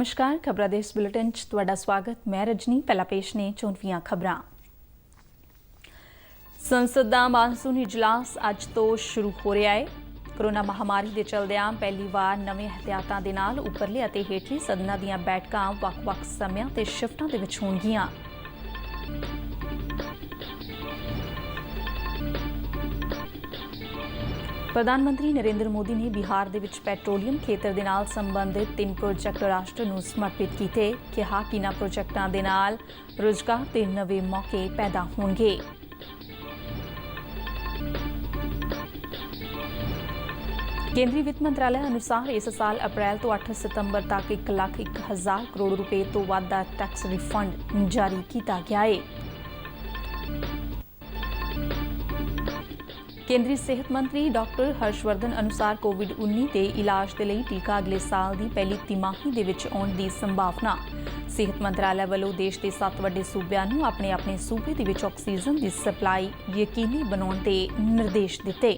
नमस्कार खबरां दे इस बुलेटिन च तुहाडा स्वागत। मैं रजनी। पहला पेश ने चोनवियां खबरां। संसद दा मानसून इजलास अज तो शुरू हो रहा है। कोरोना महामारी दे चलदिआं पहली वार नवे एहतियातां दे नाल उपरले अते हेठले सदनां दीआं बैठकां वख-वख समियां ते शिफ्टां दे विच होणगीआं। प्रधानमंत्री नरेंद्र मोदी ने बिहार दे विच पैट्रोलीयम खेतर दे नाल संबंधित 3 प्रोजैक्ट राष्ट्र नूं समर्पित कीते। कहा कि इन्हां प्रोजैक्टां दे नाल रोजगार दे नवे मौके पैदा होणगे। केंद्रीय वित्त मंत्रालय अनुसार इस साल अप्रैल तो 8 सितंबर तक 1,01,000 करोड़ रुपए तो वध दा टैक्स रिफंड जारी किया गया है। केंद्रीय सेहत मंत्री डॉक्टर हर्षवर्धन अनुसार कोविड-19 के इलाज के लिए टीका अगले साल की पहली तिमाही दे विच आउण दी संभावना। सेहत मंत्रालय वालों देश के 7 वड्डे सूबिਆਂ ਨੂੰ अपने अपने सूबे दे विच ऑक्सीजन की सप्लाई यकीनी बनाउण दे निर्देश दिते।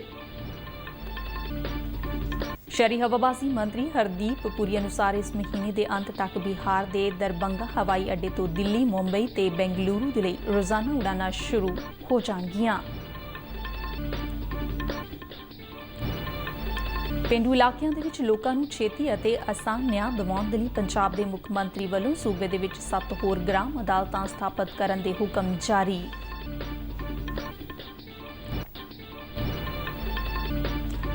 शहरी हवाबाजी मंत्री हरदीप पुरी अनुसार इस महीने के अंत तक बिहार के दरभंगा हवाई अड्डे तो दिल्ली, मुंबई ते बेंगलुरु के लिए रोजाना उड़ानां शुरू हो जाणगीआं। पेंडू इलाकिਆਂ ਦੇ ਵਿੱਚ ਲੋਕਾਂ ਨੂੰ ਛੇਤੀ ਅਤੇ ਆਸਾਨ ਨਿਆਂ ਦਿਵਾਉਣ ਦੇ ਲਈ ਪੰਜਾਬ ਦੇ ਮੁੱਖ ਮੰਤਰੀ ਵੱਲੋਂ ਸੂਬੇ ਦੇ ਵਿੱਚ 7 ਹੋਰ ਗ੍ਰਾਮ ਅਦਾਲਤਾਂ ਸਥਾਪਿਤ ਕਰਨ ਦੇ ਹੁਕਮ ਜਾਰੀ।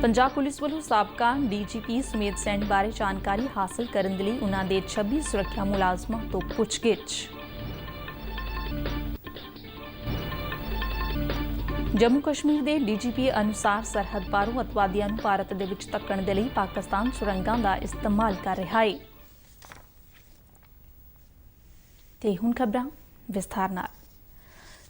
ਪੰਜਾਬ ਪੁਲਿਸ ਵੱਲੋਂ ਸਾਬਕਾ ਡੀਜੀਪੀ ਸੁਮੇਧ ਸੈਣੀ ਬਾਰੇ ਜਾਣਕਾਰੀ ਹਾਸਲ ਕਰਨ ਦੇ ਲਈ ਉਨ੍ਹਾਂ ਦੇ 26 ਸੁਰੱਖਿਆ ਮੁਲਾਜ਼ਮਾਂ ਤੋਂ ਪੁੱਛਗਿੱਛ। जम्मू कश्मीर के डीजीपी अनुसार सरहद पारों अतवादियों नूं भारत दे विच धक्कण दे लई पाकिस्तान सुरंगां दा इस्तेमाल कर रहा है। ते हुण खबरां विस्तार नाल।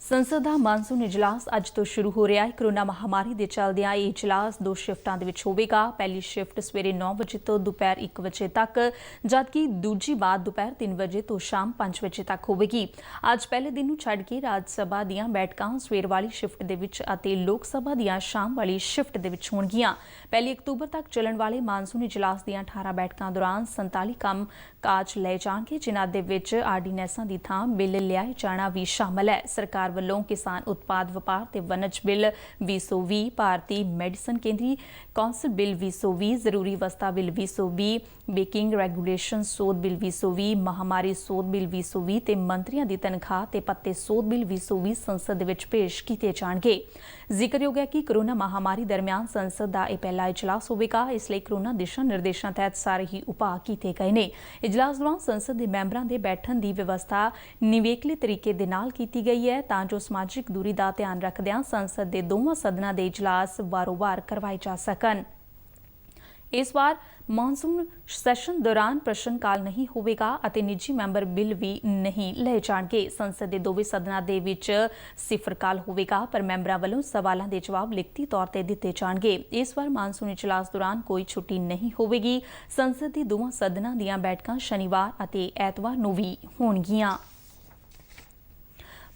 संसद का मानसून इजलास अज तो शुरू हो रहा है। कोरोना महामारी के चलदिआं यह इजलास 2 शिफ्टां दे विच होवेगा। पहली शिफ्ट सवेरे 9 बजे तो दोपहर 1 बजे तक, जबकि दूजी बात दोपहर 3 बजे तो शाम 5 बजे तक होवेगी। अज पहले दिन नूं छड्ड के राज सभा दीआं बैठकां सवेर वाली शिफ्ट दे विच अते लोक सभा दीआं शाम वाली शिफ्ट दे विच होणगीआं। 1 अक्तूबर तक चलण वाले मानसून इजलास दीआं 18 बैठकां दौरान 47 काम काज लए जाणगे, जिन्हां दे विच आर्डीनैंसां दी थां बिल लिआए जाना भी शामिल है। सरकार ਵੱਲੋਂ किसान उत्पाद व्यापार ते वनज बिल 2020, भारतीय मेडिसन केंद्रीय कौंसल बिल 2020, जरूरी वस्ता बिल 2020, बेकिंग रेगूलेशन सोध बिल 2020, महामारी सोध बिल 2020 ते मंत्रियों की तनख्वाह ते पत्ते सोध बिल 2020 संसद विच पेश किए जाणगे। जिक्रयोग है कि कोरोना महामारी दरमियान संसद का यह पहला इजलास होगा, इसलिए कोरोना दिशा निर्देशों तहत सारे ही उपाय किए गए हैं। इजलास दौरान संसद के मैंबरों के बैठण की व्यवस्था निवेकले तरीके दे नाल की गई है तां जो समाजिक दूरी का ध्यान रखदिआं संसद के दोवां सदनां दे इजलास वारों-वार करवाए जा सकन। इस बार मानसून सैशन दौरान प्रश्नकाल नहीं होगा और निजी मैंबर बिल भी नहीं लए जाएंगे। संसद के दोवें सदनां दे विच सिफरकाल होगा, पर मैंबरों वालों सवालों के जवाब लिखती तौर पर दिए जाएंगे। इस बार मानसून इजलास दौरान कोई छुट्टी नहीं होगी। संसद के दोवां सदनां दीआं बैठकां शनिवार और ऐतवार नूं भी होणगीआं।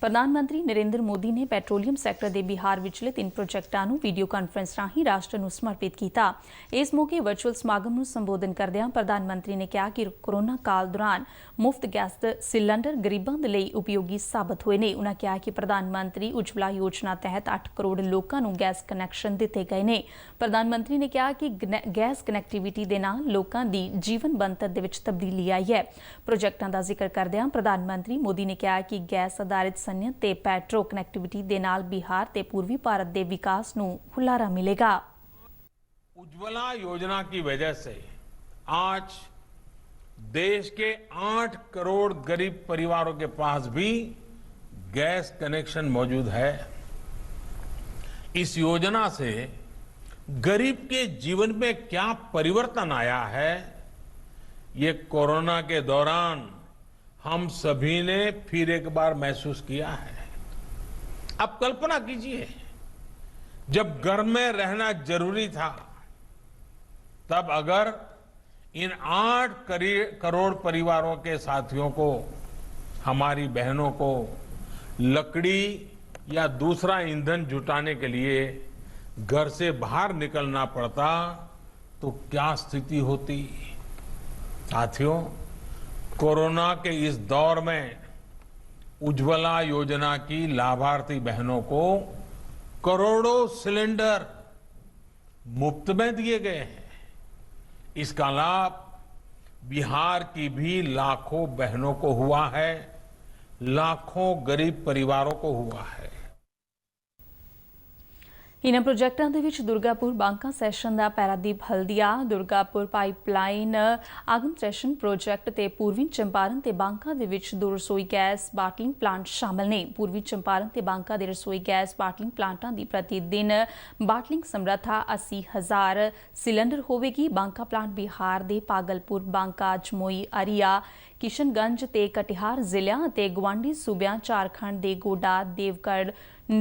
प्रधानमंत्री नरेंद्र मोदी ने पैट्रोलीयम सैक्टर के बिहार विचले 3 प्रोजैक्टां नूं वीडियो कांफ्रेंस राहीं राष्ट्र नूं समर्पित किया। इस मौके वर्चुअल समागम नूं संबोधन करदिआं प्रधानमंत्री ने कहा कि कोरोना काल दौरान मुफ्त गैस सिलेंडर गरीबां दे लई उपयोगी साबित होए ने। उन्होंने कहा कि प्रधानमंत्री उज्जवला योजना तहत 8 करोड़ लोगों नूं गैस कनैक्शन दिते गए ने। प्रधानमंत्री ने कहा कि गैस कनैक्टिविटी दे नाल लोगों की जीवन बनतर दे विच तब्दीली आई है। प्रोजैक्टां दा जिक्र करदिआं प्रधानमंत्री मोदी ने कहा कि गैस आधारित ते पैट्रो कनैक्टिविटी दे नाल बिहार ते पूर्वी भारत के विकास नूं हुलारा मिलेगा। उज्ज्वला योजना की वजह से आज देश के 8 करोड़ गरीब परिवारों के पास भी गैस कनेक्शन मौजूद है। इस योजना से गरीब के जीवन में क्या परिवर्तन आया है, ये कोरोना के दौरान हम सभी ने फिर एक बार महसूस किया है। अब कल्पना कीजिए, जब घर में रहना जरूरी था, तब अगर इन 8 करोड़ परिवारों के साथियों को, हमारी बहनों को लकड़ी या दूसरा ईंधन जुटाने के लिए घर से बाहर निकलना पड़ता तो क्या स्थिति होती। साथियों, कोरोना के इस दौर में उज्ज्वला योजना की लाभार्थी बहनों को करोड़ों सिलेंडर मुफ्त में दिए गए हैं। इसका लाभ बिहार की भी लाखों बहनों को हुआ है, लाखों गरीब परिवारों को हुआ है। ਇਨ੍ਹਾਂ ਪ੍ਰੋਜੈਕਟਾਂ ਦੇ ਵਿੱਚ ਦੁਰਗਾਪੁਰ ਬਾਂਕਾ ਸੈਸ਼ਨ ਦਾ ਪੈਰਾਦੀਪ Haldia, Durgapur pipeline ਆਗਮ session project ਤੇ ਪੂਰਬੀ ਚੰਪਾਰਨ ਤੇ ਬਾਂਕਾ ਦੇ ਵਿੱਚ 2 ਰਸੋਈ ਗੈਸ ਬਾਟਲਿੰਗ ਪਲਾਂਟ ਸ਼ਾਮਲ ਨੇ। ਪੂਰਬੀ ਚੰਪਾਰਨ ਤੇ ਬਾਂਕਾ ਦੇ ਰਸੋਈ ਗੈਸ ਬਾਟਲਿੰਗ ਪਲਾਂਟਾਂ ਦੀ ਪ੍ਰਤੀ ਦਿਨ ਬਾਟਲਿੰਗ ਸਮਰੱਥਾ 80,000 ਸਿਲੰਡਰ ਹੋਵੇਗੀ। ਬਾਂਕਾ ਪਲਾਂਟ ਬਿਹਾਰ ਦੇ ਪਾਗਲਪੁਰ, ਬਾਂਕਾ, ਜਮੋਈ, ਅਰੀਆ, किशनगंज ते कटिहार जिलों ते गवांडी सूबਿਆਂ झारखंड ਦੇ गोडा, देवगढ़,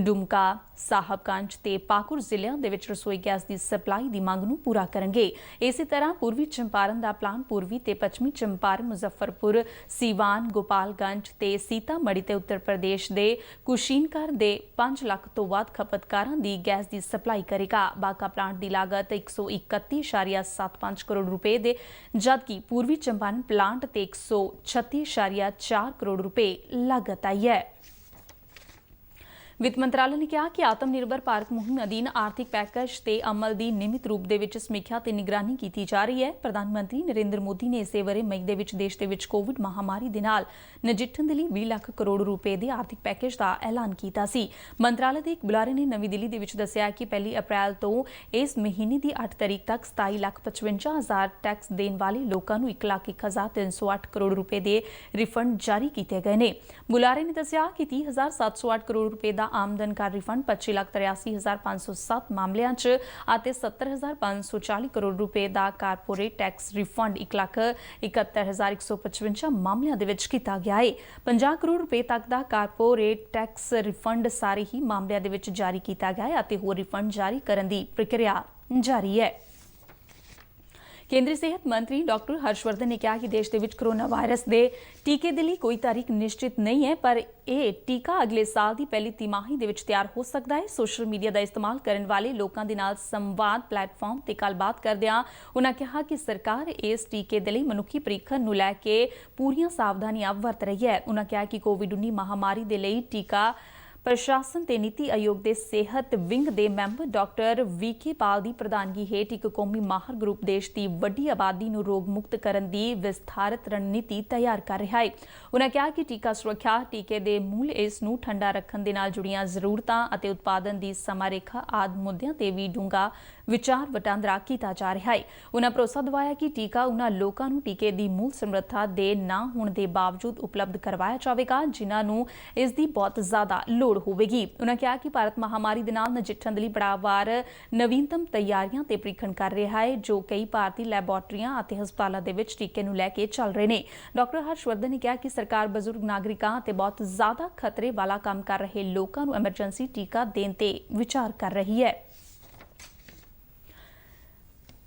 डुमका, साहबगंज ते पाकुड़ ਜ਼ਿਲ੍ਹਿਆਂ ਦੇ ਵਿੱਚ ਰਸੋਈ ਗੈਸ ਦੀ ਸਪਲਾਈ ਦੀ ਮੰਗ ਨੂੰ ਪੂਰਾ ਕਰਨਗੇ। ਇਸੇ ਤਰ੍ਹਾਂ ਪੂਰਬੀ ਚੰਪਾਰਨ ਦਾ ਪਲਾਨ ਪੂਰਬੀ ਤੇ ਪੱਛਮੀ ਚੰਪਾਰਨ, ਮੁਜ਼ੱਫਰपुर, सीवान, गोपालगंज ਤੇ सीतामढ़ी ਤੇ ਉੱਤਰ ਪ੍ਰਦੇਸ਼ ਦੇ ਕੁਸ਼ੀਨਗਰ ਦੇ 5 ਲੱਖ ਤੋਂ ਵੱਧ ਖਪਤਕਾਰਾਂ ਦੀ ਗੈਸ ਦੀ ਸਪਲਾਈ ਕਰੇਗਾ। ਬਾਂਕਾ ਪਲਾਂਟ ਦੀ ਲਾਗਤ 131.75 ਕਰੋੜ ਰੁਪਏ ਦੇ ਜਦਕਿ ਪੂਰਬੀ ਚੰਪਾਰਨ ਪਲਾਂਟ ਤੇ 136.4 ਕਰੋੜ रुपए लागत आई है। ਵਿੱਤ ਮੰਤਰਾਲੇ ਨੇ ਕਿਹਾ ਕਿ ਆਤਮ ਨਿਰਭਰ ਭਾਰਤ ਮੁਹਿੰਮ ਅਧੀਨ ਆਰਥਿਕ ਪੈਕੇਜ ਤੇ ਅਮਲ ਦੀ ਨਿਯਮਿਤ ਰੂਪ ਦੇ ਵਿੱਚ ਸਮੀਖਿਆ ਤੇ ਨਿਗਰਾਨੀ ਕੀਤੀ ਜਾ ਰਹੀ ਹੈ। ਪ੍ਰਧਾਨ ਮੰਤਰੀ ਨਰਿੰਦਰ ਮੋਦੀ ਨੇ ਇਸੇ ਵਰੇ ਮਈ ਦੇ ਵਿੱਚ ਦੇਸ਼ ਦੇ ਵਿੱਚ ਕੋਵਿਡ ਮਹਾਮਾਰੀ ਦੇ ਨਾਲ ਨਜਿੱਠਣ ਦੇ ਲਈ 20 ਲੱਖ ਕਰੋੜ ਰੁਪਏ ਦੇ ਆਰਥਿਕ ਪੈਕੇਜ ਦਾ ਐਲਾਨ ਕੀਤਾ ਸੀ। ਮੰਤਰਾਲੇ ਦੇ ਇੱਕ ਬੁਲਾਰੇ ਨੇ ਨਵੀਂ ਦਿੱਲੀ ਦੇ ਵਿੱਚ ਦੱਸਿਆ ਕਿ 1 ਅਪ੍ਰੈਲ ਤੋਂ ਇਸ ਮਹੀਨੇ ਦੀ 8 ਤਰੀਕ ਤੱਕ 27,55,000 ਟੈਕਸ ਦੇਣ ਵਾਲੇ ਲੋਕਾਂ ਨੂੰ 1,01,308 ਕਰੋੜ ਰੁਪਏ ਦੇ ਰਿਫੰਡ ਜਾਰੀ ਕੀਤੇ ਗਏ ਨੇ। ਬੁਲਾਰੇ ਨੇ ਦੱਸਿਆ ਕਿ 30,708 ਕਰੋੜ ਰੁਪਏ ਦਾ ਆਮਦਨ ਕਰ ਰਿਫੰਡ 25,83,507 ਮਾਮਲਿਆਂ 'ਚ ਅਤੇ 70,540 ਕਰੋੜ ਰੁਪਏ ਦਾ ਕਾਰਪੋਰੇਟ ਟੈਕਸ ਰਿਫੰਡ 1,71,155 ਮਾਮਲਿਆਂ ਦੇ ਵਿੱਚ ਕੀਤਾ ਗਿਆ ਹੈ। 50 ਕਰੋੜ ਰੁਪਏ ਤੱਕ ਦਾ ਕਾਰਪੋਰੇਟ ਟੈਕਸ ਰਿਫੰਡ ਸਾਰੇ ਹੀ ਮਾਮਲਿਆਂ ਦੇ ਵਿੱਚ ਜਾਰੀ ਕੀਤਾ ਗਿਆ ਹੈ ਅਤੇ ਹੋਰ ਰਿਫੰਡ ਜਾਰੀ ਕਰਨ ਦੀ ਪ੍ਰਕਿਰਿਆ ਜਾਰੀ ਹੈ। ਕੇਂਦਰੀ ਸਿਹਤ ਮੰਤਰੀ ਡਾਕਟਰ ਹਰਸ਼ਵਰਧਨ ਨੇ ਕਿਹਾ ਕਿ ਦੇਸ਼ ਦੇ ਵਿੱਚ ਕੋਰੋਨਾ ਵਾਇਰਸ ਦੇ ਟੀਕੇ ਦੇ ਲਈ ਕੋਈ ਤਾਰੀਖ ਨਿਸ਼ਚਿਤ ਨਹੀਂ ਹੈ, ਪਰ ਇਹ ਟੀਕਾ ਅਗਲੇ ਸਾਲ ਦੀ ਪਹਿਲੀ ਤਿਮਾਹੀ ਦੇ ਵਿੱਚ ਤਿਆਰ ਹੋ ਸਕਦਾ ਹੈ। ਸੋਸ਼ਲ ਮੀਡੀਆ ਦਾ ਇਸਤੇਮਾਲ ਕਰਨ ਵਾਲੇ ਲੋਕਾਂ ਦੇ ਨਾਲ ਸੰਵਾਦ ਪਲੇਟਫਾਰਮ ਤੇ ਗੱਲਬਾਤ ਕਰਦਿਆਂ ਉਨ੍ਹਾਂ ਕਿਹਾ ਕਿ ਸਰਕਾਰ ਇਸ ਟੀਕੇ ਦੇ ਲਈ ਮਨੁੱਖੀ ਪ੍ਰੀਖਣ ਨੂੰ ਲੈ ਕੇ ਪੂਰੀਆਂ ਸਾਵਧਾਨੀਆਂ ਵਰਤ ਰਹੀ ਹੈ। ਉਨ੍ਹਾਂ ਕਿਹਾ ਕਿ ਕੋਵਿਡ-19 ਮਹਾਮਾਰੀ ਦੇ ਲਈ ਟੀਕਾ ਪ੍ਰਸ਼ਾਸਨ ਤੇ ਨੀਤੀ ਆਯੋਗ ਦੇ ਸਿਹਤ ਵਿੰਗ ਦੇ ਮੈਂਬਰ ਡਾਕਟਰ ਵੀਕੇ ਪਾਲ ਦੀ ਪ੍ਰਧਾਨਗੀ ਹੇਠ ਇੱਕ ਕੌਮੀ ਮਾਹਰ ਗਰੁੱਪ ਦੇਸ਼ ਦੀ ਵੱਡੀ ਆਬਾਦੀ ਨੂੰ ਰੋਗ ਮੁਕਤ ਕਰਨ ਦੀ ਵਿਸਥਾਰਤ ਰਣਨੀਤੀ ਤਿਆਰ ਕਰ ਰਿਹਾ ਹੈ। ਉਨ੍ਹਾਂ ਕਿਹਾ ਕਿ ਟੀਕਾ ਸੁਰੱਖਿਆ, ਟੀਕੇ ਦੇ ਮੁੱਲ, ਇਸ ਨੂੰ ਠੰਡਾ ਰੱਖਣ ਦੇ ਨਾਲ ਜੁੜੀਆਂ ਜ਼ਰੂਰਤਾਂ ਅਤੇ ਉਤਪਾਦਨ ਦੀ ਸਮਾਂ ਰੇਖਾ ਆਦਿ ਮੁੱਦਿਆਂ ਤੇ ਵੀ ਡੂੰਘਾ ਵਿਚਾਰ ਵਟਾਂਦਰਾ ਕੀਤਾ ਜਾ ਰਿਹਾ ਹੈ। ਉਨ੍ਹਾਂ ਭਰੋਸਾ ਦਿਵਾਇਆ ਕਿ ਟੀਕਾ ਉਨ੍ਹਾਂ ਲੋਕਾਂ ਨੂੰ ਟੀਕੇ ਦੀ ਮੂਲ ਸਮਰੱਥਾ ਦੇ ਨਾ ਹੋਣ ਦੇ ਬਾਵਜੂਦ ਉਪਲਬਧ ਕਰਵਾਇਆ ਜਾਵੇਗਾ ਜਿਨ੍ਹਾਂ ਨੂੰ ਇਸ ਦੀ ਬਹੁਤ ਜ਼ਿਆਦਾ ਲੋੜ ਹੋਵੇਗੀ। ਉਨ੍ਹਾਂ ਕਿਹਾ ਕਿ ਭਾਰਤ ਮਹਾਮਾਰੀ ਦੇ ਨਾਲ ਨਜਿੱਠਣ ਦੇ ਲਈ ਪੜਾਅਵਾਰ ਨਵੀਨਤਮ ਤਿਆਰੀਆਂ ਤੇ ਪ੍ਰੀਖਣ ਕਰ ਰਿਹਾ ਹੈ ਜੋ ਕਈ ਭਾਰਤੀ ਲੈਬੋਰੇਟਰੀਆਂ ਅਤੇ ਹਸਪਤਾਲਾਂ ਦੇ ਵਿੱਚ ਟੀਕੇ ਨੂੰ ਲੈ ਕੇ ਚੱਲ ਰਹੇ ਨੇ। ਡਾਕਟਰ ਹਰਸ਼ਵਰਧਨ ਨੇ ਕਿਹਾ ਕਿ ਸਰਕਾਰ ਬਜ਼ੁਰਗ ਨਾਗਰਿਕਾਂ ਅਤੇ ਬਹੁਤ ਜ਼ਿਆਦਾ ਖਤਰੇ ਵਾਲਾ ਕੰਮ ਕਰ ਰਹੇ ਲੋਕਾਂ ਨੂੰ ਐਮਰਜੈਂਸੀ ਟੀਕਾ ਦੇਣ ਤੇ ਵਿਚਾਰ ਕਰ ਰਹੀ ਹੈ।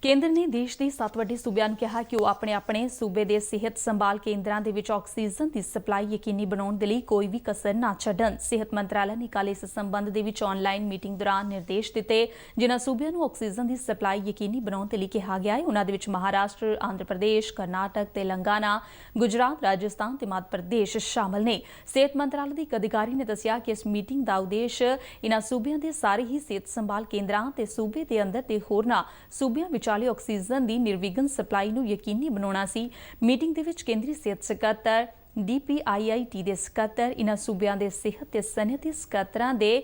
ਕੇਂਦਰ ਨੇ ਦੇਸ਼ ਦੇ 7 ਵੱਡੇ ਸੂਬਿਆਂ ਨੂੰ ਕਿਹਾ ਕਿ ਉਹ ਆਪਣੇ ਸੂਬੇ ਦੇ ਸਿਹਤ ਸੰਭਾਲ ਕੇਂਦਰਾਂ ਦੇ ਵਿੱਚ ਆਕਸੀਜਨ ਦੀ ਸਪਲਾਈ ਯਕੀਨੀ ਬਣਾਉਣ ਦੇ ਲਈ ਕੋਈ ਵੀ ਕਸਰ ਨਾ ਛੱਡਣ। ਸਿਹਤ ਮੰਤਰਾਲੇ ਨੇ ਕੱਲ੍ਹ ਇਸ ਸੰਬੰਧ ਦੇ ਵਿੱਚ ਆਨਲਾਈਨ ਮੀਟਿੰਗ ਦੌਰਾਨ ਨਿਰਦੇਸ਼ ਦਿੱਤੇ ਜਿਨ੍ਹਾਂ ਸੂਬਿਆਂ ਨੂੰ ਆਕਸੀਜਨ ਦੀ ਸਪਲਾਈ ਯਕੀਨੀ ਬਣਾਉਣ ਦੇ ਲਈ ਕਿਹਾ ਗਿਆ ਹੈ। ਉਨ੍ਹਾਂ ਦੇ ਵਿੱਚ ਮਹਾਰਾਸ਼ਟਰ, ਆਂਧਰ ਪ੍ਰਦੇਸ਼, ਕਰਨਾਟਕ, ਤੇਲੰਗਾਨਾ, ਗੁਜਰਾਤ, ਰਾਜਸਥਾਨ ਤੇ ਮੱਧ ਪ੍ਰਦੇਸ਼ ਸ਼ਾਮਲ ਨੇ। ਸਿਹਤ ਮੰਤਰਾਲੇ ਦੇ ਇੱਕ ਅਧਿਕਾਰੀ ਨੇ ਦੱਸਿਆ ਕਿ ਇਸ ਮੀਟਿੰਗ ਦਾ ਉਦੇਸ਼ ਇਨ੍ਹਾਂ ਸੂਬਿਆਂ ਦੇ ਸਾਰੇ ਹੀ ਸਿਹਤ ਸੰਭਾਲ ਕੇਂਦਰਾਂ ਤੇ ਸੂਬੇ ਦੇ ਅੰਦਰ ਤੇ ਹੋਰਨਾਂ ਸੂਬਿਆਂ ਵਿਚਾਲੇ ਆਕਸੀਜਨ ਦੀ ਨਿਰਵਿਘਨ ਸਪਲਾਈ ਨੂੰ ਯਕੀਨੀ ਬਣਾਉਣਾ ਸੀ। ਮੀਟਿੰਗ ਦੇ ਵਿੱਚ ਕੇਂਦਰੀ ਸਿਹਤ ਸਕੱਤਰ, DPIIT ਦੇ ਸਕੱਤਰ, ਇਨ੍ਹਾਂ ਸੂਬਿਆਂ ਦੇ ਸਿਹਤ ਤੇ ਸਨਅਤੀ ਸਕੱਤਰਾਂ ਦੇ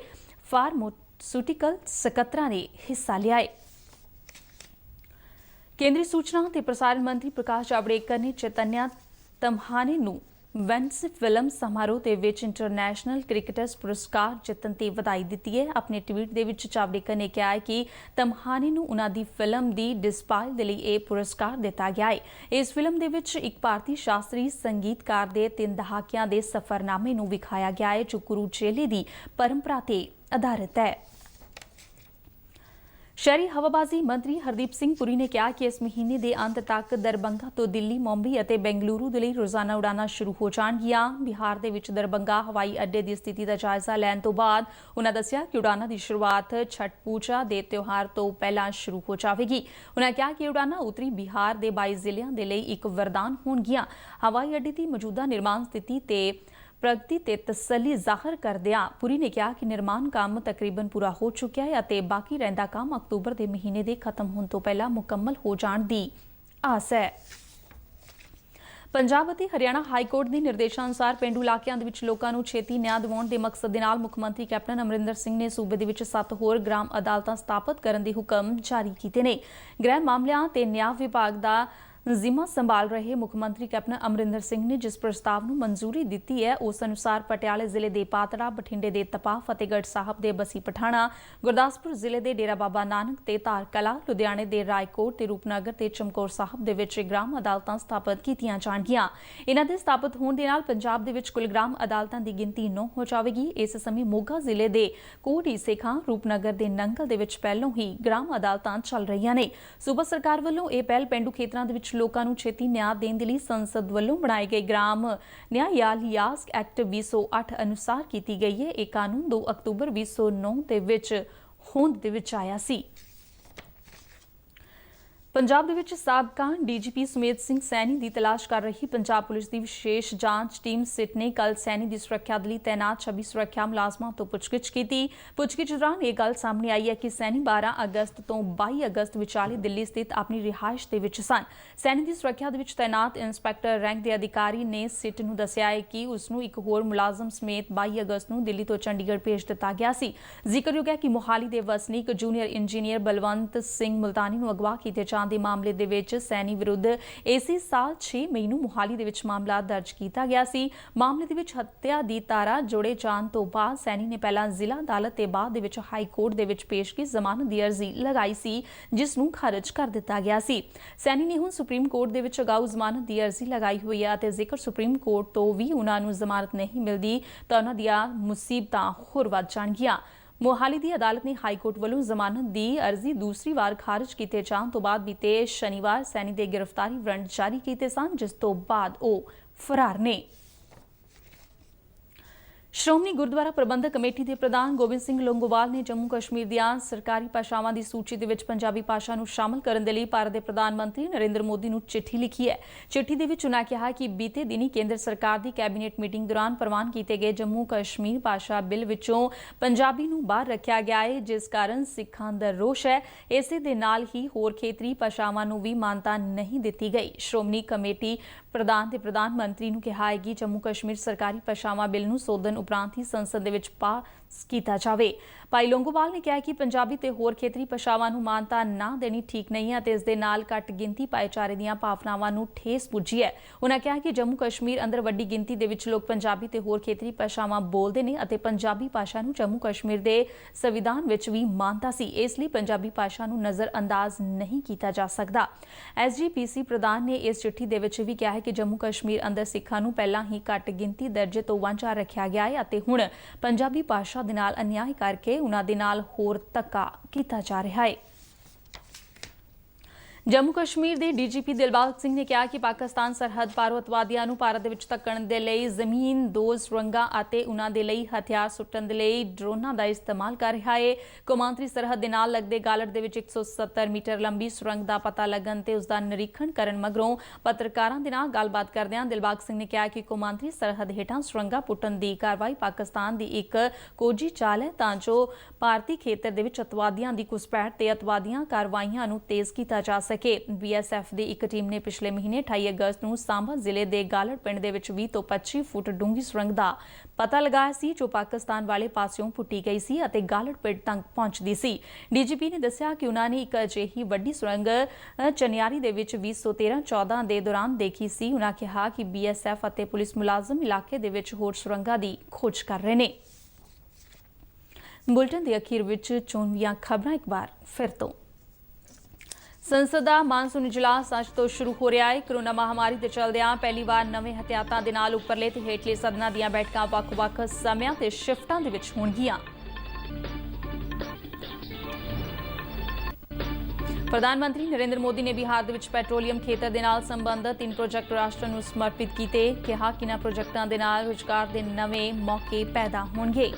ਫਾਰਮਾਸਿਊਟੀਕਲ ਸਕੱਤਰਾਂ ਨੇ ਹਿੱਸਾ ਲਿਆ। ਕੇਂਦਰੀ ਸੂਚਨਾ ਤੇ ਪ੍ਰਸਾਰਣ ਮੰਤਰੀ ਪ੍ਰਕਾਸ਼ ਜਾਵੜੇਕਰ ਨੇ ਚੈਤਨਿਆ ਤਮਹਾਨੇ ਨੂੰ ਵੈਨਸ ਫਿਲਮ ਸਮਾਰੋਹ ਦੇ ਵਿੱਚ ਇੰਟਰਨੈਸ਼ਨਲ ਕ੍ਰਿਕਟਰਸ ਪੁਰਸਕਾਰ ਜਿੱਤਣ ਤੇ ਵਧਾਈ ਦਿੱਤੀ ਹੈ। ਆਪਣੇ ਟਵੀਟ ਦੇ ਵਿੱਚ ਜਾਵੜੇਕਰ ਨੇ ਕਿਹਾ ਹੈ ਕਿ ਤਮਹਾਨੇ ਨੂੰ ਉਨ੍ਹਾਂ ਦੀ ਫਿਲਮ ਦੀ ਡਿਸਪਾਇਲ ਦੇ ਲਈ ਇਹ ਪੁਰਸਕਾਰ ਦਿੱਤਾ ਗਿਆ ਹੈ। ਇਸ ਫਿਲਮ ਦੇ ਵਿੱਚ ਇੱਕ ਭਾਰਤੀ ਸ਼ਾਸਤਰੀ ਸੰਗੀਤਕਾਰ ਦੇ 3 ਦਹਾਕਿਆਂ ਦੇ ਸਫ਼ਰਨਾਮੇ ਨੂੰ ਵਿਖਾਇਆ ਗਿਆ ਹੈ ਜੋ ਗੁਰੂ ਚੇਲੇ ਦੀ ਪਰੰਪਰਾ ਤੇ ਆਧਾਰਿਤ ਹੈ। ਸ਼ਹਿਰੀ ਹਵਾਬਾਜ਼ੀ ਮੰਤਰੀ ਹਰਦੀਪ ਸਿੰਘ ਪੁਰੀ ਨੇ ਕਿਹਾ ਕਿ ਇਸ ਮਹੀਨੇ ਦੇ ਅੰਤ ਤੱਕ ਦਰਬੰਗਾ ਤੋਂ ਦਿੱਲੀ, ਮੁੰਬਈ ਅਤੇ ਬੈਂਗਲੁਰੂ ਦੇ ਲਈ ਰੋਜ਼ਾਨਾ ਉਡਾਨਾਂ ਸ਼ੁਰੂ ਹੋ ਜਾਣਗੀਆਂ। ਬਿਹਾਰ ਦੇ ਵਿੱਚ ਦਰਬੰਗਾ ਹਵਾਈ ਅੱਡੇ ਦੀ ਸਥਿਤੀ ਦਾ ਜਾਇਜ਼ਾ ਲੈਣ ਤੋਂ ਬਾਅਦ ਉਨ੍ਹਾਂ ਦੱਸਿਆ ਕਿ ਉਡਾਨਾਂ ਦੀ ਸ਼ੁਰੂਆਤ ਛਠ ਪੂਜਾ ਦੇ ਤਿਉਹਾਰ ਤੋਂ ਪਹਿਲਾਂ ਸ਼ੁਰੂ ਹੋ ਜਾਵੇਗੀ। ਉਨ੍ਹਾਂ ਕਿਹਾ ਕਿ ਉਡਾਨਾਂ ਉੱਤਰੀ ਬਿਹਾਰ ਦੇ 22 ਜ਼ਿਲ੍ਹਿਆਂ ਦੇ ਲਈ ਇੱਕ ਵਰਦਾਨ ਹੋਣਗੀਆਂ। ਹਵਾਈ ਅੱਡੇ ਦੀ ਮੌਜੂਦਾ ਨਿਰਮਾਣ ਸਥਿਤੀ ਤੇ ਪ੍ਰਗਤੀ ਤੇ ਤਸੱਲੀ ਜ਼ਾਹਰ ਕਰਦਿਆਂ ਪੁਰੀ ਨੇ ਕਿਹਾ ਕਿ ਨਿਰਮਾਣ ਕੰਮ ਤਕਰੀਬਨ ਪੂਰਾ ਹੋ ਚੁੱਕਿਆ ਹੈ ਅਤੇ ਬਾਕੀ ਰਹਿੰਦਾ ਕੰਮ ਅਕਤੂਬਰ ਦੇ ਮਹੀਨੇ ਦੇ ਖਤਮ ਹੋਣ ਤੋਂ ਪਹਿਲਾਂ ਮੁਕੰਮਲ ਹੋ ਜਾਣ ਦੀ ਆਸ ਹੈ। ਪੰਜਾਬ ਅਤੇ ਹਰਿਆਣਾ ਹਾਈ ਕੋਰਟ ਦੇ ਨਿਰਦੇਸ਼ਾਂ ਅਨੁਸਾਰ ਪੇਂਡੂ ਇਲਾਕਿਆਂ ਦੇ ਵਿੱਚ ਲੋਕਾਂ ਨੂੰ ਛੇਤੀ ਨਿਆਂ ਦਿਵਾਉਣ ਦੇ ਮਕਸਦ ਦੇ ਨਾਲ ਮੁੱਖ ਮੰਤਰੀ ਕੈਪਟਨ ਅਮਰਿੰਦਰ ਸਿੰਘ ਨੇ ਸੂਬੇ ਦੇ ਵਿੱਚ 7 ਹੋਰ ਗ੍ਰਾਮ ਅਦਾਲਤਾਂ ਸਥਾਪਿਤ ਕਰਨ ਦੇ ਹੁਕਮ ਜਾਰੀ ਕੀਤੇ ਨੇ। ਗ੍ਰਹਿ ਮਾਮਲਿਆਂ ਤੇ ਨਿਆਂ ਵਿਭਾਗ ਦਾ ਜ਼ਿੰਮਾ ਸੰਭਾਲ ਰਹੇ ਮੁੱਖ ਮੰਤਰੀ ਕੈਪਟਨ ਅਮਰਿੰਦਰ ਸਿੰਘ ਨੇ ਜਿਸ ਪ੍ਰਸਤਾਵ ਨੂੰ ਮਨਜ਼ੂਰੀ ਦਿੱਤੀ ਹੈ ਉਸ ਅਨੁਸਾਰ ਪਟਿਆਲੇ ਜ਼ਿਲ੍ਹੇ ਦੇ ਪਾਤੜਾ, ਬਠਿੰਡੇ ਦੇ ਤਪਾ, ਫਤਿਹਗੜ੍ਹ ਸਾਹਿਬ ਦੇ ਬਸੀ ਪਠਾਣਾ, ਗੁਰਦਾਸਪੁਰ ਜ਼ਿਲ੍ਹੇ ਦੇ ਡੇਰਾ ਬਾਬਾ ਨਾਨਕ ਤੇ ਧਾਰ ਕਲਾਂ, ਲੁਧਿਆਣੇ ਦੇ ਰਾਏਕੋਟ ਤੇ ਰੂਪਨਗਰ ਤੇ ਚਮਕੌਰ ਸਾਹਿਬ ਦੇ ਵਿੱਚ ਗ੍ਰਾਮ ਅਦਾਲਤਾਂ ਸਥਾਪਿਤ ਕੀਤੀਆਂ ਜਾਣਗੀਆਂ। ਇਹਨਾਂ ਦੇ ਸਥਾਪਿਤ ਹੋਣ ਦੇ ਨਾਲ ਪੰਜਾਬ ਦੇ ਵਿੱਚ ਕੁੱਲ ਗ੍ਰਾਮ ਅਦਾਲਤਾਂ ਦੀ ਗਿਣਤੀ 9 ਹੋ ਜਾਵੇਗੀ। ਇਸ ਸਮੇਂ ਮੋਗਾ ਜ਼ਿਲ੍ਹੇ ਦੇ ਕੋਟ ਸੇਖਾਂ, ਰੂਪਨਗਰ ਦੇ ਨੰਗਲ ਦੇ ਵਿੱਚ ਪਹਿਲੋਂ ਹੀ ਗ੍ਰਾਮ ਅਦਾਲਤਾਂ ਚੱਲ ਰਹੀਆਂ ਨੇ। ਸੂਬਾ ਸਰਕਾਰ ਵੱਲੋਂ ਇਹ ਪਹਿਲ ਪੇਂਡੂ ਖੇਤਰਾਂ ਦੇ ਵਿੱਚ ਲੋਕਾਂ ਨੂੰ ਛੇਤੀ ਨਿਆਂ ਦੇਣ ਦੇ ਲਈ ਸੰਸਦ ਵੱਲੋਂ ਬਣਾਏ ਗਏ ਗ੍ਰਾਮ ਨਿਆਂਯਾਲਿਆਸ ਐਕਟ 2008 ਅਨੁਸਾਰ ਕੀਤੀ ਗਈ ਹੈ। ਇਹ ਕਾਨੂੰਨ 2 ਅਕਤੂਬਰ 2009 ਦੇ ਵਿੱਚ ਹੋਂਦ ਦੇ ਵਿੱਚ ਆਇਆ ਸੀ। ਪੰਜਾਬ ਦੇ ਵਿੱਚ ਸਾਬਕਾ ਡੀਜੀਪੀ ਸੁਮੇਧ ਸਿੰਘ ਸੈਣੀ ਦੀ ਤਲਾਸ਼ ਕਰ ਰਹੀ ਪੰਜਾਬ ਪੁਲਿਸ ਦੀ ਵਿਸ਼ੇਸ਼ ਜਾਂਚ ਟੀਮ ਸਿਟ ਨੇ ਕੱਲ ਸੈਣੀ ਦੀ ਸੁਰੱਖਿਆ ਦੇ ਲਈ ਤੈਨਾਤ 26 ਸੁਰੱਖਿਆ ਮੁਲਾਜ਼ਮਾਂ ਤੋਂ ਪੁੱਛਗਿੱਛ ਕੀਤੀ। ਪੁੱਛਗਿੱਛ ਦੌਰਾਨ ਇਹ ਗੱਲ ਸਾਹਮਣੇ ਆਈ ਹੈ ਕਿ ਸੈਣੀ 12 ਅਗਸਤ ਤੋਂ 22 ਅਗਸਤ ਵਿਚਾਲੇ ਦਿੱਲੀ ਸਥਿਤ ਆਪਣੀ ਰਿਹਾਇਸ਼ ਦੇ ਵਿੱਚ ਸਨ। ਸੈਣੀ ਦੀ ਸੁਰੱਖਿਆ ਦੇ ਵਿੱਚ ਤੈਨਾਤ ਇੰਸਪੈਕਟਰ ਰੈਂਕ ਦੇ ਅਧਿਕਾਰੀ ਨੇ ਸਿਟ ਨੂੰ ਦੱਸਿਆ ਹੈ ਕਿ ਉਸ ਨੂੰ ਇੱਕ ਹੋਰ ਮੁਲਾਜ਼ਮ ਸਮੇਤ 22 ਅਗਸਤ ਨੂੰ ਦਿੱਲੀ ਤੋਂ ਚੰਡੀਗੜ੍ਹ ਭੇਜ ਦਿੱਤਾ ਗਿਆ ਸੀ। ਜ਼ਿਕਰਯੋਗ ਹੈ ਕਿ ਮੁਹਾਲੀ ਦੇ ਵਸਨੀਕ ਜੂਨੀਅਰ ਇੰਜੀਨੀਅਰ ਬਲਵੰਤ ਸਿੰਘ ਮੁਲਤਾਨੀ ਨੂੰ ਅਗਵਾ ਕੀਤੇ ਦੇ ਮਾਮਲੇ ਦੇ ਵਿੱਚ ਸੈਣੀ ਵਿਰੁੱਧ ਇਸੇ ਸਾਲ 6 ਮਈ ਨੂੰ ਮੁਹਾਲੀ ਦੇ ਵਿੱਚ ਮਾਮਲਾ ਦਰਜ ਕੀਤਾ ਗਿਆ ਸੀ। ਮਾਮਲੇ ਦੇ ਵਿੱਚ ਹੱਤਿਆ ਦੀ ਧਾਰਾ ਜੋੜੇ ਜਾਣ ਤੋਂ ਬਾਅਦ ਸੈਣੀ ਨੇ ਪਹਿਲਾਂ ਜ਼ਿਲ੍ਹਾ ਅਦਾਲਤ ਤੇ ਬਾਅਦ ਦੇ ਵਿੱਚ ਹਾਈ ਕੋਰਟ ਦੇ ਵਿੱਚ ਪੇਸ਼ਗੀ ਜ਼ਮਾਨਤ ਦੀ ਅਰਜ਼ੀ ਲਗਾਈ ਸੀ ਜਿਸ ਨੂੰ ਖਾਰਜ ਕਰ ਦਿੱਤਾ ਗਿਆ ਸੀ। ਸੈਣੀ ਨੇ ਹੁਣ ਸੁਪਰੀਮ ਕੋਰਟ ਦੇ ਵਿੱਚ ਅਗਾਊ ਜ਼ਮਾਨਤ ਦੀ ਅਰਜ਼ੀ ਲਗਾਈ ਹੋਈ ਹੈ ਅਤੇ ਜੇਕਰ ਸੁਪਰੀਮ ਕੋਰਟ ਤੋਂ ਵੀ ਉਹਨਾਂ ਨੂੰ ਜ਼ਮਾਨਤ ਨਹੀਂ ਮਿਲਦੀ ਤਾਂ ਉਹਨਾਂ ਦੀਆਂ ਮੁਸੀਬਤਾਂ ਹੋਰ ਵੱਧ ਜਾਣਗੀਆਂ। ਮੋਹਾਲੀ ਦੀ ਅਦਾਲਤ ਨੇ ਹਾਈ ਕੋਰਟ ਵੱਲੋਂ ਜ਼ਮਾਨਤ ਦੀ ਅਰਜ਼ੀ ਦੂਸਰੀ ਵਾਰ ਖਾਰਜ ਕੀਤੇ ਜਾਣ ਤੋਂ ਬਾਅਦ ਬੀਤੇ ਸ਼ਨੀਵਾਰ ਸੈਣੀ ਦੇ ਗ੍ਰਿਫਤਾਰੀ ਵਾਰੰਟ ਜਾਰੀ ਕੀਤੇ ਸਨ ਜਿਸ ਤੋਂ ਬਾਅਦ ਉਹ ਫਰਾਰ ਨੇ। ਸ਼੍ਰੋਮਣੀ ਗੁਰਦੁਆਰਾ ਪ੍ਰਬੰਧਕ ਕਮੇਟੀ ਦੇ ਪ੍ਰਧਾਨ ਗੋਬਿੰਦ ਸਿੰਘ ਲੋਂਗੋਵਾਲ ਨੇ ਜੰਮੂ ਕਸ਼ਮੀਰ ਦੀਆਂ ਸਰਕਾਰੀ ਭਾਸ਼ਾਵਾਂ ਦੀ ਸੂਚੀ ਦੇ ਵਿੱਚ ਪੰਜਾਬੀ ਭਾਸ਼ਾ ਨੂੰ ਸ਼ਾਮਲ ਕਰਨ ਦੇ ਲਈ ਭਾਰਤ ਦੇ ਪ੍ਰਧਾਨ ਮੰਤਰੀ ਨਰਿੰਦਰ ਮੋਦੀ ਨੂੰ ਚਿੱਠੀ ਲਿਖੀ ਹੈ। ਚਿੱਠੀ ਦੇ ਵਿੱਚ ਉਨ੍ਹਾਂ ਕਿਹਾ ਕਿ ਬੀਤੇ ਦਿਨੀ ਕੇਂਦਰ ਸਰਕਾਰ ਦੀ ਕੈਬਨਿਟ ਮੀਟਿੰਗ ਦੌਰਾਨ ਪ੍ਰਵਾਨ ਕੀਤੇ ਗਏ ਜੰਮੂ ਕਸ਼ਮੀਰ ਭਾਸ਼ਾ ਬਿੱਲ ਵਿੱਚੋਂ ਪੰਜਾਬੀ ਨੂੰ ਬਾਹਰ ਰੱਖਿਆ ਗਿਆ ਹੈ ਜਿਸ ਕਾਰਨ ਸਿੱਖਾਂ ਦਾ ਰੋਸ ਹੈ। ਇਸੇ ਦੇ ਨਾਲ ਹੀ ਹੋਰ ਖੇਤਰੀ ਭਾਸ਼ਾਵਾਂ ਨੂੰ ਵੀ ਮਾਨਤਾ ਨਹੀਂ ਦਿੱਤੀ ਗਈ। ਸ਼੍ਰੋਮਣੀ ਕਮੇਟੀ ਪ੍ਰਧਾਨ ਤੇ ਪ੍ਰਧਾਨ ਮੰਤਰੀ ਨੂੰ ਕਿਹਾ ਹੈ ਕਿ ਜੰਮੂ ਕਸ਼ਮੀਰ ਸਰਕਾਰੀ ਭਾਸ਼ਾਵਾਂ ਬਿੱਲ ਨੂੰ ਸੋਧਣ ਉਪਰੰਤ ਹੀ ਸੰਸਦ ਦੇ ਵਿੱਚ ਪਾਸ ਕੀਤਾ ਜਾਵੇ। ਭਾਈ ਲੋਂਗੋਵਾਲ ਨੇ ਕਿਹਾ ਕਿ ਪੰਜਾਬੀ ਤੇ ਹੋਰ ਖੇਤਰੀ ਭਾਸ਼ਾਵਾਂ ਨੂੰ ਮਾਨਤਾ ਨਾ ਦੇਣੀ ਠੀਕ ਨਹੀਂ ਹੈ ਅਤੇ ਇਸ ਦੇ ਨਾਲ ਘੱਟ ਗਿਣਤੀ ਭਾਈਚਾਰੇ ਦੀਆਂ ਭਾਵਨਾਵਾਂ ਨੂੰ ਠੇਸ ਪੁੱਜੀ ਹੈ। ਉਨ੍ਹਾਂ ਕਿਹਾ ਕਿ ਜੰਮੂ ਕਸ਼ਮੀਰ ਅੰਦਰ ਵੱਡੀ ਗਿਣਤੀ ਦੇ ਵਿੱਚ ਲੋਕ ਪੰਜਾਬੀ ਤੇ ਹੋਰ ਖੇਤਰੀ ਭਾਸ਼ਾਵਾਂ ਬੋਲਦੇ ਨੇ ਅਤੇ ਪੰਜਾਬੀ ਭਾਸ਼ਾ ਨੂੰ ਜੰਮੂ ਕਸ਼ਮੀਰ ਦੇ ਸੰਵਿਧਾਨ ਵਿੱਚ ਵੀ ਮਾਨਤਾ ਸੀ। ਇਸ ਲਈ ਪੰਜਾਬੀ ਭਾਸ਼ਾ ਨੂੰ ਨਜ਼ਰਅੰਦਾਜ਼ ਨਹੀਂ ਕੀਤਾ ਜਾ ਸਕਦਾ। SGPC ਪ੍ਰਧਾਨ ਨੇ ਇਸ ਚਿੱਠੀ ਦੇ ਵਿੱਚ ਵੀ ਕਿਹਾ ਹੈ ਕਿ ਜੰਮੂ ਕਸ਼ਮੀਰ ਅੰਦਰ ਸਿੱਖਾਂ ਨੂੰ ਪਹਿਲਾਂ ਹੀ ਘੱਟ ਗਿਣਤੀ ਦਰਜੇ ਤੋਂ ਵਾਂਝਾ ਰੱਖਿਆ ਗਿਆ ਹੈ ਅਤੇ ਹੁਣ ਪੰਜਾਬੀ ਭਾਸ਼ਾ ਦੇ ਨਾਲ ਅਨਿਆਏ ਕਰਕੇ ਉਨ੍ਹਾਂ ਦੇ ਨਾਲ ਹੋਰ ਧੱਕਾ ਕੀਤਾ ਜਾ ਰਿਹਾ ਹੈ। ਜੰਮੂ ਕਸ਼ਮੀਰ ਦੇ ਡੀਜੀਪੀ ਦਿਲਬਾਗ ਸਿੰਘ ਨੇ ਕਿਹਾ ਕਿ ਪਾਕਿਸਤਾਨ ਸਰਹੱਦ ਪਾਰੋਂ ਅੱਤਵਾਦੀਆਂ ਨੂੰ ਭਾਰਤ ਦੇ ਵਿੱਚ ਧੱਕਣ ਦੇ ਲਈ ਜ਼ਮੀਨ, ਦੋ ਸੁਰੰਗਾਂ ਅਤੇ ਉਨ੍ਹਾਂ ਦੇ ਲਈ ਹਥਿਆਰ ਸੁੱਟਣ ਦੇ ਲਈ ਡਰੋਨਾਂ ਦਾ ਇਸਤੇਮਾਲ ਕਰ ਰਿਹਾ ਹੈ। ਕੌਮਾਂਤਰੀ ਸਰਹੱਦ ਦੇ ਨਾਲ ਲੱਗਦੇ ਗਾਲੜ ਦੇ ਵਿੱਚ 170 ਮੀਟਰ ਲੰਬੀ ਸੁਰੰਗ ਦਾ ਪਤਾ ਲੱਗਣ ਤੇ ਉਸ ਦਾ ਨਿਰੀਖਣ ਕਰਨ ਮਗਰੋਂ ਪੱਤਰਕਾਰਾਂ ਦੇ ਨਾਲ ਗੱਲਬਾਤ ਕਰਦਿਆਂ ਦਿਲਬਾਗ ਸਿੰਘ ਨੇ ਕਿਹਾ ਕਿ ਕੌਮਾਂਤਰੀ ਸਰਹੱਦ ਹੇਠਾਂ ਸੁਰੰਗਾਂ ਪੁੱਟਣ ਦੀ ਕਾਰਵਾਈ ਪਾਕਿਸਤਾਨ ਦੀ ਇੱਕ ਕੋਝੀ ਚਾਲ ਹੈ ਤਾਂ ਜੋ ਭਾਰਤੀ ਖੇਤਰ ਦੇ ਵਿੱਚ ਅੱਤਵਾਦੀਆਂ ਦੀ ਘੁਸਪੈਠ ਤੇ ਅੱਤਵਾਦੀਆਂ ਕਾਰਵਾਈਆਂ ਨੂੰ ਤੇਜ਼ ਕੀਤਾ ਜਾ ਸਕੇ। BSF ਦੀ ਇੱਕ ਟੀਮ ਨੇ ਪਿਛਲੇ ਮਹੀਨੇ 28 ਅਗਸਤ ਨੂੰ ਸਾਂਭਾ ਜ਼ਿਲ੍ਹੇ ਦੇ ਗਾਲੜ ਪਿੰਡ ਦੇ ਵਿੱਚ 20 ਤੋਂ 25 ਫੁੱਟ ਡੂੰਘੀ ਸੁਰੰਗ ਦਾ ਪਤਾ ਲਗਾਇਆ ਸੀ ਜੋ ਪਾਕਿਸਤਾਨ ਵਾਲੇ ਪਾਸਿਓਂ ਪੁੱਟੀ ਗਈ ਸੀ ਅਤੇ ਗਾਲੜ ਪਿੰਡ ਤੱਕ ਪਹੁੰਚਦੀ ਸੀ। ਡੀਜੀਪੀ ਨੇ ਦੱਸਿਆ ਕਿ ਉਨ੍ਹਾਂ ਨੇ ਇੱਕ ਅਜਿਹੀ ਵੱਡੀ ਸੁਰੰਗ ਚਨਿਆਰੀ ਦੇ ਵਿੱਚ 2013-14 ਦੇ ਦੌਰਾਨ ਦੇਖੀ ਸੀ। ਉਨ੍ਹਾਂ ਕਿਹਾ ਕਿ BSF ਅਤੇ ਪੁਲਿਸ ਮੁਲਾਜ਼ਮ ਇਲਾਕੇ ਦੇ ਵਿੱਚ ਹੋਰ ਸੁਰੰਗਾਂ ਦੀ ਖੋਜ ਕਰ ਰਹੇ ਨੇ। ਬੁਲਟਨ ਦੇ ਅਖੀਰ ਵਿੱਚ ਚੋਣਵੀਆਂ ਖਬਰਾਂ ਇੱਕ ਵਾਰ ਫਿਰ ਤੋਂ। ਸੰਸਦ ਦਾ ਮਾਨਸੂਨ ਇਜਲਾਸ ਅੱਜ ਤੋਂ ਸ਼ੁਰੂ ਹੋ ਰਿਹਾ ਹੈ। ਕੋਰੋਨਾ ਮਹਾਮਾਰੀ ਦੇ ਚਲਦਿਆਂ ਪਹਿਲੀ ਵਾਰ ਨਵੇਂ ਹਥਿਆਤਾਂ ਦੇ ਨਾਲ ਉੱਪਰਲੇ ਤੇ ਹੇਠਲੇ ਸਦਨਾਂ ਦੀਆਂ ਬੈਠਕਾਂ ਵੱਖ-ਵੱਖ ਸਮਿਆਂ ਤੇ ਸ਼ਿਫਟਾਂ ਦੇ ਵਿੱਚ ਹੋਣਗੀਆਂ। ਪ੍ਰਧਾਨ ਮੰਤਰੀ ਨਰਿੰਦਰ ਮੋਦੀ ਨੇ ਬਿਹਾਰ ਦੇ ਵਿੱਚ ਪੈਟਰੋਲੀਅਮ ਖੇਤਰ ਦੇ ਨਾਲ ਸੰਬੰਧਿਤ 3 ਪ੍ਰੋਜੈਕਟ ਰਾਸ਼ਟਰ ਨੂੰ ਸਮਰਪਿਤ ਕੀਤੇ। ਕਿਹਾ ਕਿ ਇਨ੍ਹਾਂ ਪ੍ਰੋਜੈਕਟਾਂ ਦੇ ਨਾਲ ਰੁਜ਼ਗਾਰ ਦੇ ਨਵੇਂ ਮੌਕੇ ਪੈਦਾ ਹੋਣਗੇ।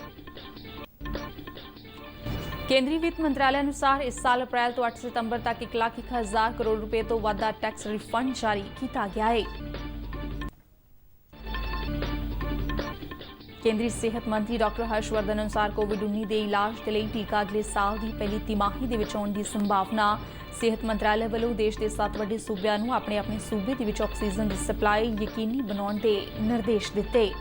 ਕੇਂਦਰੀ ਵਿੱਤ ਮੰਤਰਾਲੇ ਅਨੁਸਾਰ ਇਸ ਸਾਲ ਅਪ੍ਰੈਲ ਤੋਂ 8 ਸਤੰਬਰ ਤੱਕ 1,01,000 ਕਰੋੜ ਰੁਪਏ ਤੋਂ ਵੱਧ ਦਾ ਟੈਕਸ ਰਿਫੰਡ ਜਾਰੀ ਕੀਤਾ ਗਿਆ ਹੈ। ਕੇਂਦਰੀ ਸਿਹਤ ਮੰਤਰੀ ਡਾਕਟਰ ਹਰਸ਼ਵਰਧਨ ਅਨੁਸਾਰ ਕੋਵਿਡ-19 ਦੇ ਇਲਾਜ ਦੇ ਲਈ ਟੀਕਾ ਅਗਲੇ ਸਾਲ ਦੀ ਪਹਿਲੀ ਤਿਮਾਹੀ ਦੇ ਵਿੱਚ ਆਉਣ ਦੀ ਸੰਭਾਵਨਾ। ਸਿਹਤ ਮੰਤਰਾਲੇ ਵੱਲੋਂ ਦੇਸ਼ ਦੇ 7 ਵੱਡੇ ਸੂਬਿਆਂ ਨੂੰ ਆਪਣੇ ਸੂਬੇ ਦੇ ਵਿੱਚ ਆਕਸੀਜਨ ਦੀ ਸਪਲਾਈ ਯਕੀਨੀ ਬਣਾਉਣ ਦੇ ਨਿਰਦੇਸ਼ ਦਿੱਤੇ।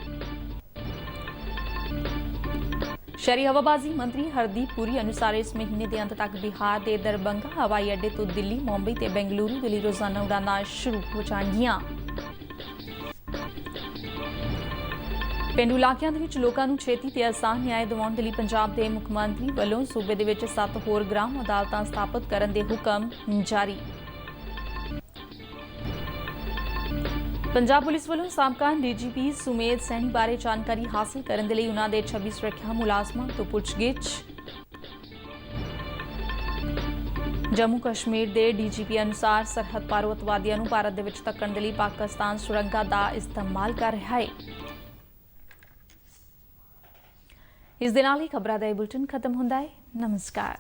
ਸ਼ਹਿਰੀ ਹਵਾਬਾਜ਼ੀ ਮੰਤਰੀ ਹਰਦੀਪ ਪੁਰੀ ਅਨੁਸਾਰ ਇਸ ਮਹੀਨੇ ਦੇ ਅੰਤ ਤੱਕ ਬਿਹਾਰ ਦੇ ਦਰਭੰਗਾ ਹਵਾਈ ਅੱਡੇ ਤੋਂ ਦਿੱਲੀ, ਮੁੰਬਈ ਤੇ ਬੈਂਗਲੁਰੂ ਦੇ ਲਈ ਰੋਜ਼ਾਨਾ ਉਡਾਨਾਂ ਸ਼ੁਰੂ ਹੋ ਜਾਣਗੀਆਂ। ਪੇਂਡੂ ਇਲਾਕਿਆਂ ਦੇ ਵਿੱਚ ਲੋਕਾਂ ਨੂੰ ਛੇਤੀ ਤੇ ਆਸਾਨ ਨਿਆਂ ਦਿਵਾਉਣ ਦੇ ਲਈ ਪੰਜਾਬ ਦੇ ਮੁੱਖ ਮੰਤਰੀ ਵੱਲੋਂ ਸੂਬੇ ਦੇ ਵਿੱਚ 7 ਹੋਰ ਗ੍ਰਾਮ ਅਦਾਲਤਾਂ ਸਥਾਪਿਤ ਕਰਨ ਦੇ ਹੁਕਮ ਜਾਰੀ। ਪੰਜਾਬ ਪੁਲਿਸ ਵੱਲੋਂ ਸਾਬਕਾ ਡੀਜੀਪੀ ਸੁਮੇਧ ਸੈਣੀ ਬਾਰੇ ਜਾਣਕਾਰੀ ਹਾਸਲ ਕਰਨ ਦੇ ਲਈ ਉਨ੍ਹਾਂ ਦੇ 26 ਸੁਰੱਖਿਆ ਮੁਲਾਜ਼ਮਾਂ ਤੋਂ ਪੁੱਛਗਿੱਛ। ਜੰਮੂ ਕਸ਼ਮੀਰ ਦੇ ਡੀਜੀਪੀ ਅਨੁਸਾਰ ਸਰਹੱਦ ਪਾਰ ਅੱਤਵਾਦੀਆਂ ਨੂੰ ਭਾਰਤ ਦੇ ਵਿੱਚ ਧੱਕਣ ਦੇ ਲਈ ਪਾਕਿਸਤਾਨ ਸੁਰੰਗਾਂ ਦਾ ਇਸਤੇਮਾਲ ਕਰ ਰਿਹਾ ਹੈ। ਇਸ ਦੇ ਨਾਲ ਹੀ ਖਬਰਾਂ ਦਾ ਇਹ ਬੁਲੇਟਿਨ ਖਤਮ ਹੁੰਦਾ ਹੈ। ਨਮਸਕਾਰ।